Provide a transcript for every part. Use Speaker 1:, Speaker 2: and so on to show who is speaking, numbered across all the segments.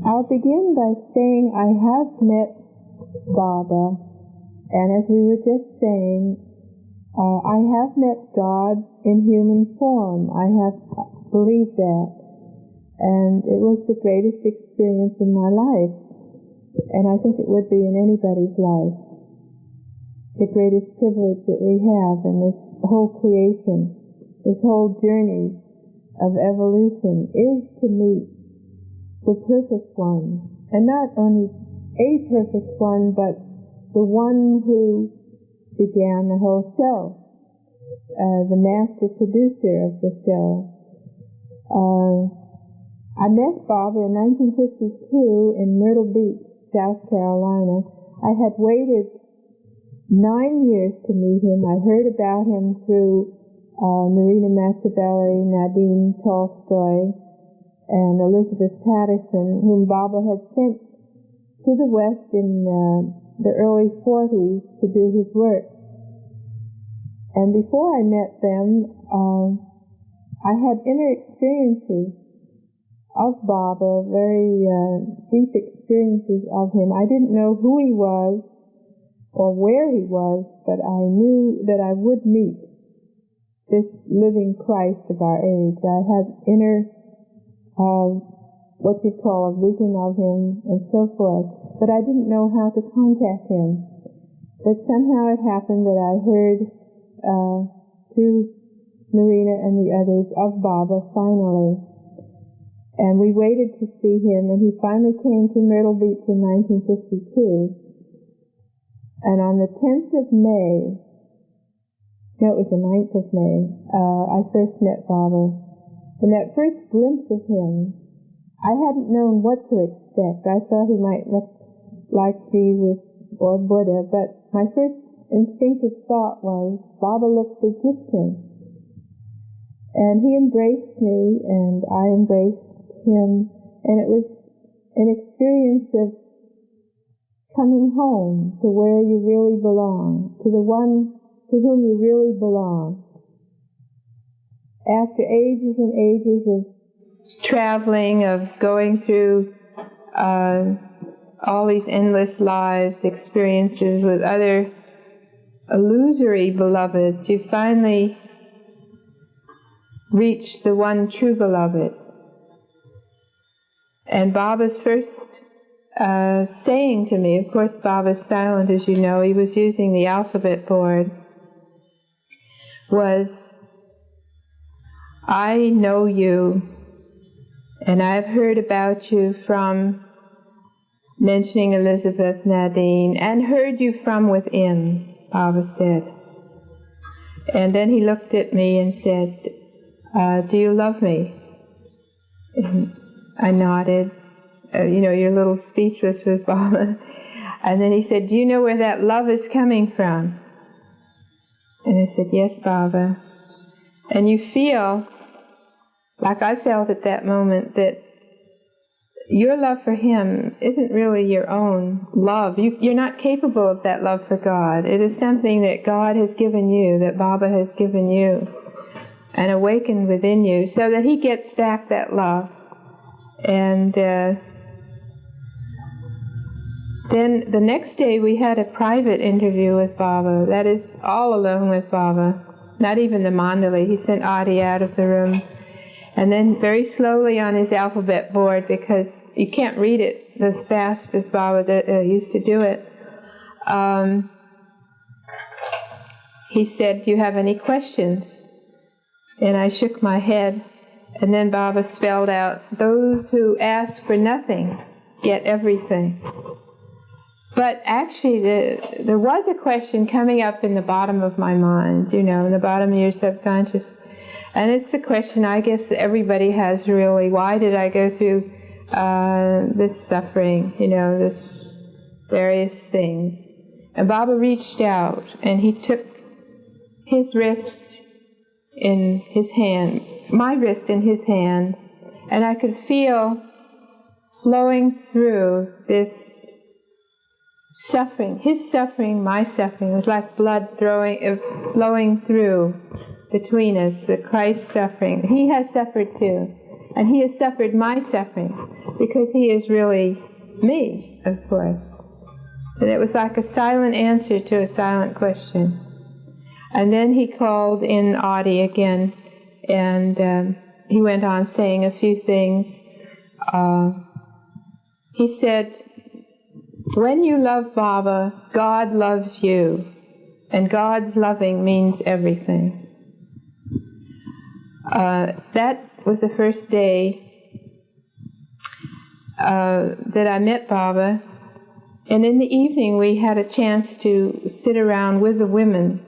Speaker 1: I'll begin by saying I have met Baba, and as we were just saying, I have met God in human form. I have believed that, and it was the greatest experience in my life, and I think it would be in anybody's life. The greatest privilege that we have in this whole creation, this whole journey of evolution, is to meet the perfect one, and not only a perfect one, but the one who began the whole show, the master producer of the show. I met Baba in 1952 in Myrtle Beach, South Carolina. I had waited 9 years to meet him. I heard about him through Marina Machiavelli, Nadine Tolstoy, and Elizabeth Patterson, whom Baba had sent to the West in the early 40s to do his work. And before I met them, I had inner experiences of Baba, very deep experiences of him. I didn't know who he was or where he was, but I knew that I would meet this living Christ of our age. I had inner what you call a vision of him and so forth, but I didn't know how to contact him. But somehow it happened that I heard through Marina and the others of Baba finally, and we waited to see him, and he finally came to Myrtle Beach in 1952, and on the 10th of May, no, it was the 9th of May, I first met Baba. And that first glimpse of him, I hadn't known what to expect. I thought he might look like Jesus or Buddha, but my first instinctive thought was, Baba looks Egyptian. And he embraced me, and I embraced him, and it was an experience of coming home to where you really belong, to the one to whom you really belong. After ages and ages of traveling, of going through all these endless lives, experiences with other illusory beloveds, you finally reach the one true beloved. And Baba's first saying to me, of course Baba's silent as you know, he was using the alphabet board, was, I know you, and I've heard about you from mentioning Elizabeth Nadine, and heard you from within, Baba said. And then he looked at me and said, do you love me? And I nodded. You're a little speechless with Baba. And then he said, do you know where that love is coming from? And I said, yes, Baba. And you feel, like I felt at that moment, that your love for him isn't really your own love. You're not capable of that love for God. It is something that God has given you, that Baba has given you, and awakened within you, so that he gets back that love. And then the next day we had a private interview with Baba, that is, all alone with Baba, not even the Mandali. He sent Adi out of the room. And then very slowly on his alphabet board, because you can't read it as fast as Baba used to do it, he said, do you have any questions? And I shook my head, and then Baba spelled out, those who ask for nothing get everything. But actually there was a question coming up in the bottom of my mind, in the bottom of your subconscious. And it's the question I guess everybody has really, why did I go through this suffering, this various things? And Baba reached out and he took his wrist in his hand, my wrist in his hand, and I could feel flowing through this suffering, his suffering, my suffering. It was like blood flowing through between us, the Christ suffering. He has suffered too. And he has suffered my suffering, because he is really me, of course. And it was like a silent answer to a silent question. And then he called in Audie again, and he went on saying a few things. He said, when you love Baba, God loves you, and God's loving means everything. That was the first day that I met Baba, and in the evening we had a chance to sit around with the women,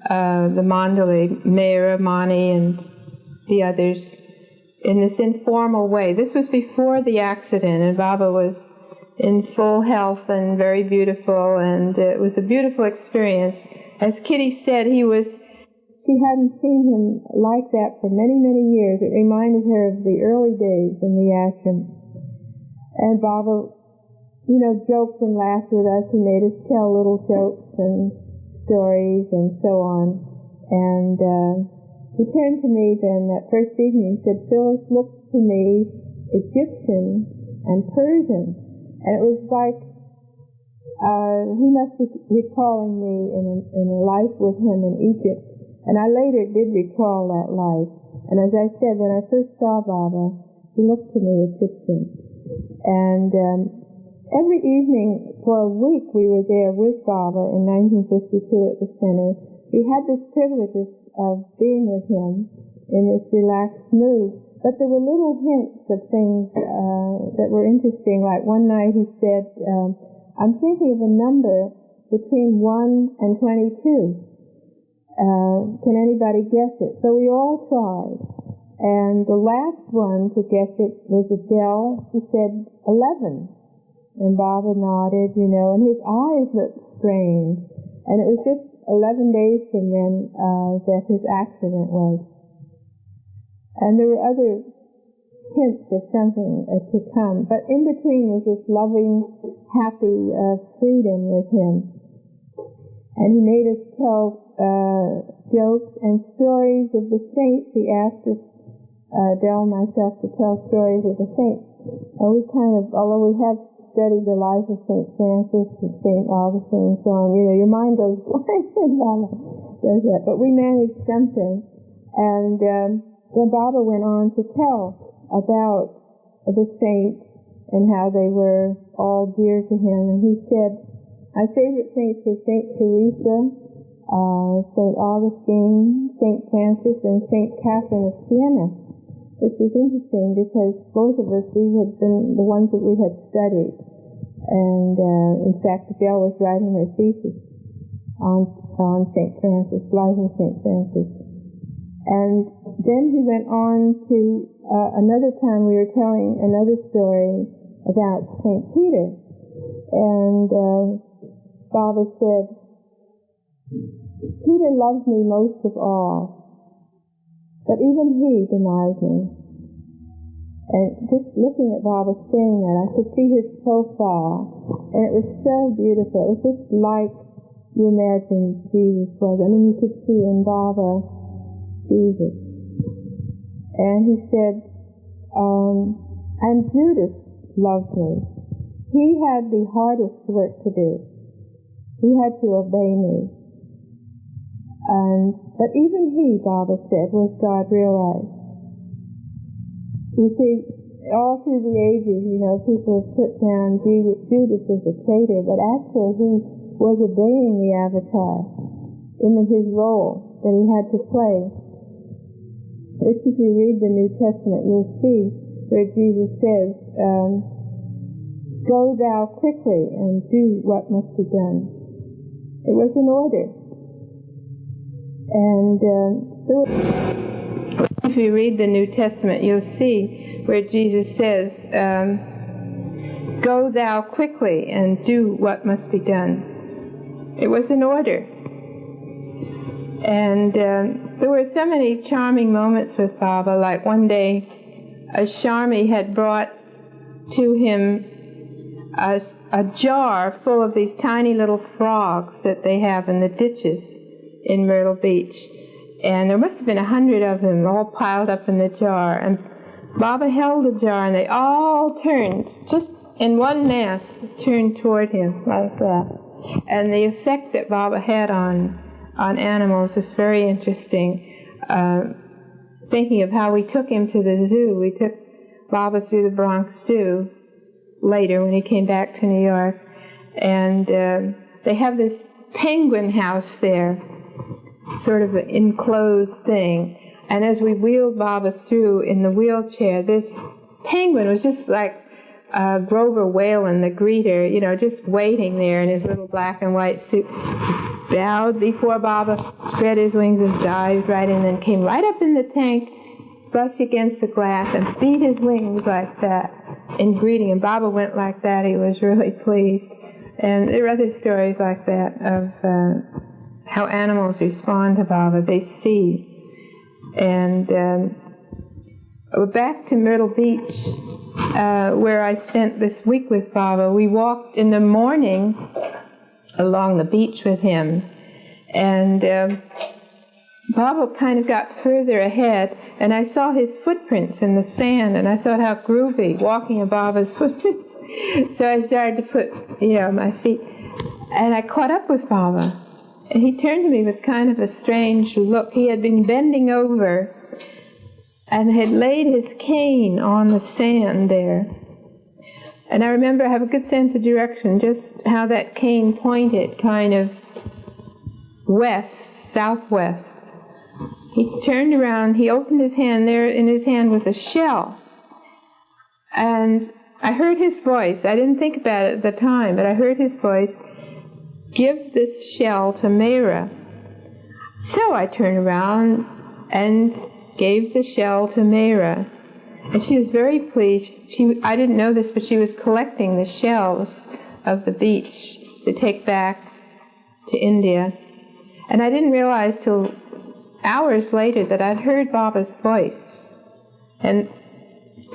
Speaker 1: the Mandali, Meher, Mani, and the others, in this informal way. This was before the accident, and Baba was in full health and very beautiful, and it was a beautiful experience. As Kitty said, she hadn't seen him like that for many, many years. It reminded her of the early days in the ashram. And Baba, joked and laughed with us. He made us tell little jokes and stories and so on. And he turned to me then that first evening and said, Phyllis, look to me, Egyptian and Persian. And it was like he must be recalling me in a life with him in Egypt. And I later did recall that life. And as I said, when I first saw Baba, he looked to me Egyptian. And every evening for a week we were there with Baba in 1952 at the center. We had this privilege of being with him in this relaxed mood. But there were little hints of things that were interesting. Like one night he said, I'm thinking of a number between 1 and 22. Can anybody guess it? So we all tried. And the last one to guess it was Adele. He said 11. And Baba nodded, and his eyes looked strange. And it was just 11 days from then that his accident was. And there were other hints of something to come. But in between was this loving, happy freedom with him. And he made us tell jokes and stories of the saints. He asked us, Del and myself, to tell stories of the saints. And we although we have studied the life of St. Francis and St. Augustine and so on, your mind goes blank when Baba does that. But we managed something. And then Baba went on to tell about the saints and how they were all dear to him. And he said, my favorite saints were St. Teresa, St. Augustine, St. Francis, and St. Catherine of Siena. Which is interesting because both of us, we had been the ones that we had studied. And in fact, Adele was writing her thesis on St. Francis, life of St. Francis. And then he went on to another time we were telling another story about St. Peter. And Baba said, Peter loves me most of all, but even he denies me. And just looking at Baba saying that, I could see his profile, and it was so beautiful. It was just like you imagine Jesus was. I mean, you could see in Baba Jesus. And he said, and Judas loved me. He had the hardest work to do. He had to obey me. But even he, Baba said, was God realized. You see, all through the ages, people put down Judas as a traitor, but actually he was obeying the Avatar in his role that he had to play. Which, if you read the New Testament, you'll see where Jesus says, go thou quickly and do what must be done. It was an order. And if you read the New Testament, you'll see where Jesus says, go thou quickly and do what must be done. It was an order. And there were so many charming moments with Baba. Like one day, a Sharmi had brought to him a jar full of these tiny little frogs that they have in the ditches in Myrtle Beach. And there must have been 100 of them all piled up in the jar. And Baba held the jar, and they all turned, just in one mass, turned toward him like that. And the effect that Baba had on animals was very interesting. Thinking of how we took him to the zoo. We took Baba through the Bronx Zoo later when he came back to New York. And they have this penguin house there, sort of an enclosed thing. And as we wheeled Baba through in the wheelchair, this penguin was just like Grover Whalen, the greeter, you know, just waiting there in his little black and white suit. Bowed before Baba, spread his wings and dived right in, and then came right up in the tank, brushed against the glass, and beat his wings like that in greeting. And Baba went like that. He was really pleased. And there are other stories like that of how animals respond to Baba. They see. And back to Myrtle Beach, where I spent this week with Baba, we walked in the morning along the beach with him, and Baba kind of got further ahead, and I saw his footprints in the sand, and I thought how groovy, walking in Baba's footprints. So I started to put, my feet, and I caught up with Baba, and he turned to me with kind of a strange look. He had been bending over and had laid his cane on the sand there. And I remember I have a good sense of direction, just how that cane pointed, kind of west, southwest. He turned around, he opened his hand, there in his hand was a shell. And I heard his voice. I didn't think about it at the time, but I heard his voice, "Give this shell to Mehera." So I turned around and gave the shell to Mehera. And she was very pleased. I didn't know this, but she was collecting the shells of the beach to take back to India. And I didn't realize till hours later that I'd heard Baba's voice. And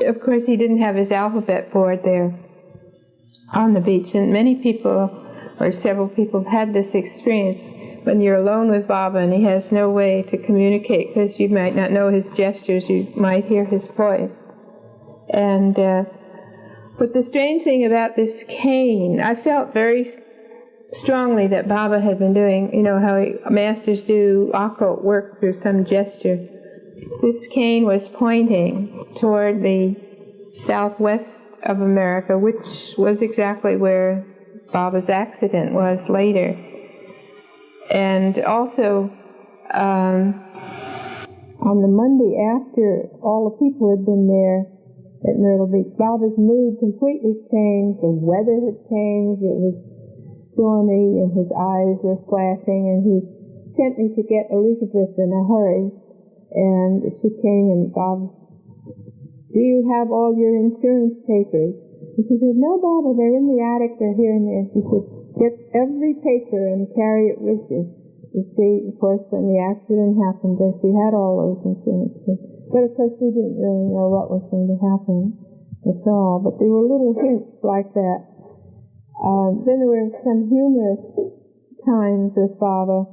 Speaker 1: of course he didn't have his alphabet board there on the beach. And many people, or several people, have had this experience when you're alone with Baba and he has no way to communicate because you might not know his gestures, you might hear his voice. And but the strange thing about this cane, I felt very strongly that Baba had been doing, how masters do occult work through some gesture. This cane was pointing toward the southwest of America, which was exactly where Baba's accident was later. And also, on the Monday after all the people had been there at Myrtle Beach, Baba's mood completely changed. The weather had changed. It was stormy, and his eyes were flashing, and he sent me to get Elizabeth in a hurry. And she came, and Baba, "Do you have all your insurance papers?" And she said, "No, Baba, they're in the attic, they're here and there." She said, "Get every paper and carry it with you." You see, of course, when the accident happened, she had all those insurance papers. But of course, we didn't really know what was going to happen at all. But there were little hints like that. Then there were some humorous times with Baba.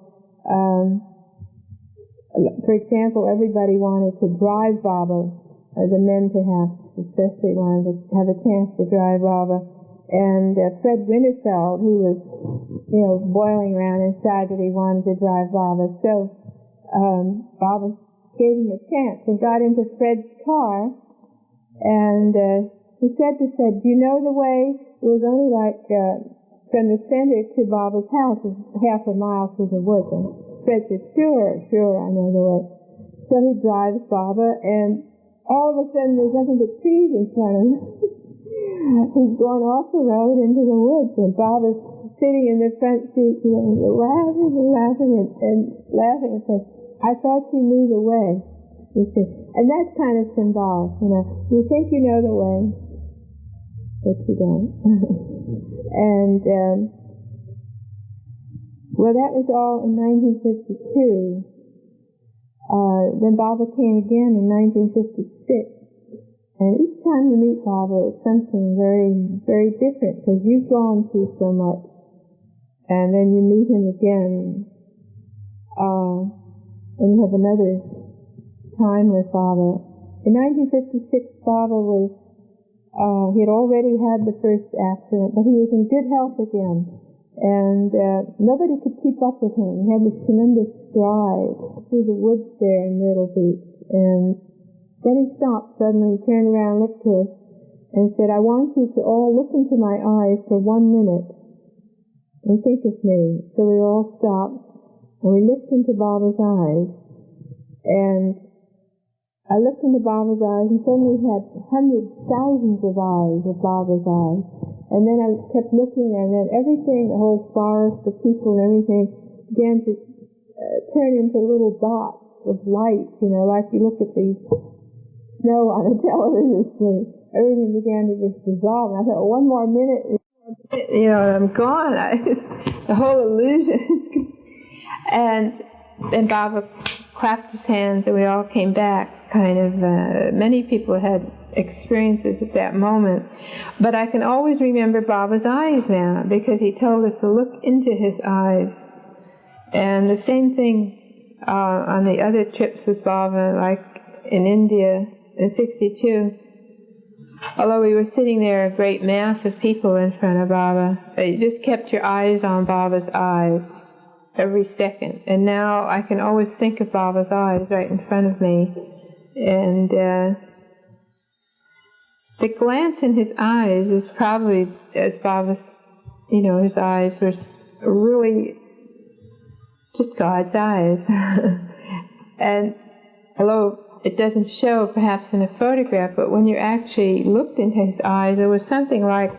Speaker 1: For example, everybody wanted to drive Baba, the men perhaps especially wanted to have a chance to drive Baba. And Fred Winterfeld, he was, boiling around inside that he wanted to drive Baba. So Baba gave him a chance and got into Fred's car. And he said to Fred, "Do you know the way?" It was only like from the center to Baba's house, half a mile through the woods. And Fred said, sure, I know the way. So he drives Baba, and all of a sudden there's nothing but trees in front of him. He's going off the road into the woods, and Baba's sitting in the front seat, laughing and says, "I thought you knew the way." You see, and that's kind of symbolic, You think you know the way, but you don't. And well, that was all in 1952. Then Baba came again in 1956. And each time you meet Baba, it's something very, very different, because you've gone through so much. And then you meet him again, and you have another time with Baba. In 1956, Baba was, he had already had the first accident, but he was in good health again. And nobody could keep up with him. He had this tremendous stride through the woods there in Myrtle Beach. And then he stopped suddenly, turned around, looked to us, and said, I want you to all look into my eyes for 1 minute and think of me. So we all stopped, and we looked into Baba's eyes. And I looked into Baba's eyes, and suddenly he had hundreds, thousands of eyes of Baba's eyes. And then I kept looking, and then everything, the whole forest, the people and everything, began to turn into little dots of light, like you look at the snow on a television screen. Everything began to just dissolve. And I thought, 1 more minute, I'm gone. The whole illusion. And then Baba clapped his hands, and we all came back. Many people had experiences at that moment. But I can always remember Baba's eyes now, because he told us to look into his eyes. And the same thing on the other trips with Baba, like in India in '62. Although we were sitting there, a great mass of people in front of Baba, you just kept your eyes on Baba's eyes every second. And now I can always think of Baba's eyes right in front of me. And the glance in his eyes is probably, as Baba's, his eyes were really just God's eyes. And although it doesn't show perhaps in a photograph, but when you actually looked into his eyes, there was something like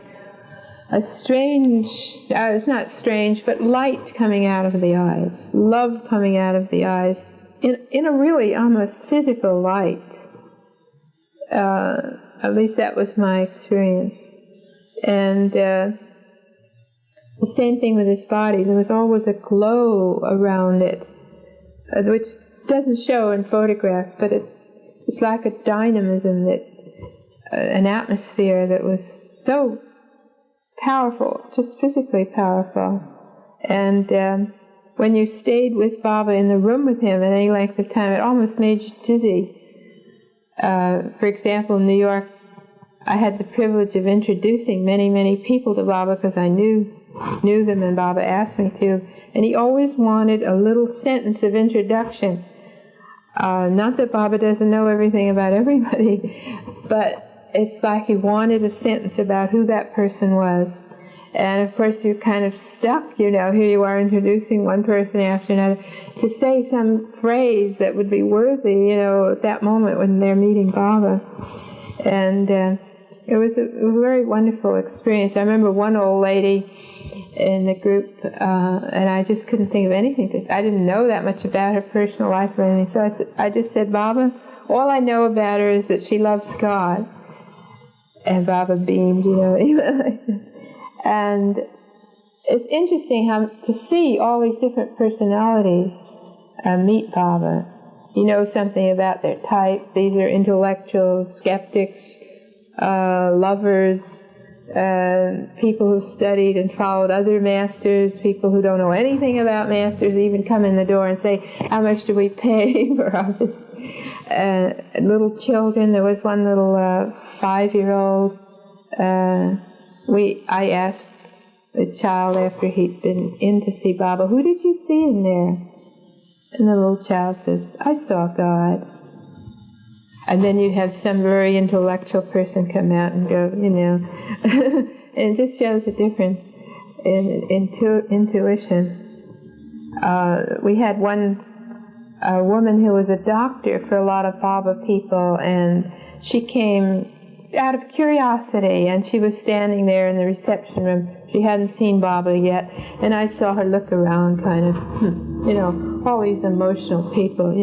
Speaker 1: a strange, it's not strange, but light coming out of the eyes, love coming out of the eyes, in a really almost physical light. At least that was my experience. And the same thing with his body. There was always a glow around it, which doesn't show in photographs, but it's like a dynamism, an atmosphere that was so powerful, just physically powerful. And when you stayed with Baba in the room with him at any length of time, it almost made you dizzy. For example, in New York, I had the privilege of introducing many, many people to Baba because I knew them and Baba asked me to. And he always wanted a little sentence of introduction. Not that Baba doesn't know everything about everybody, but it's like he wanted a sentence about who that person was. And of course you're kind of stuck, here you are introducing one person after another, to say some phrase that would be worthy, at that moment when they're meeting Baba. And it was a very wonderful experience. I remember one old lady in the group, and I just couldn't think of anything. I didn't know that much about her personal life or anything. So I just said, Baba, all I know about her is that she loves God. And Baba beamed, And it's interesting to see all these different personalities meet Baba. You know something about their type. These are intellectuals, skeptics, lovers, people who studied and followed other masters, people who don't know anything about masters, even come in the door and say, how much do we pay for our little children. There was one little 5-year-old. I asked the child after he'd been in to see Baba, who did you see in there? And the little child says, I saw God. And then you have some very intellectual person come out and go, and it just shows a difference in intuition. We had one woman who was a doctor for a lot of Baba people, and she came out of curiosity, and she was standing there in the reception room. She hadn't seen Baba yet, and I saw her look around kind of, all these emotional people,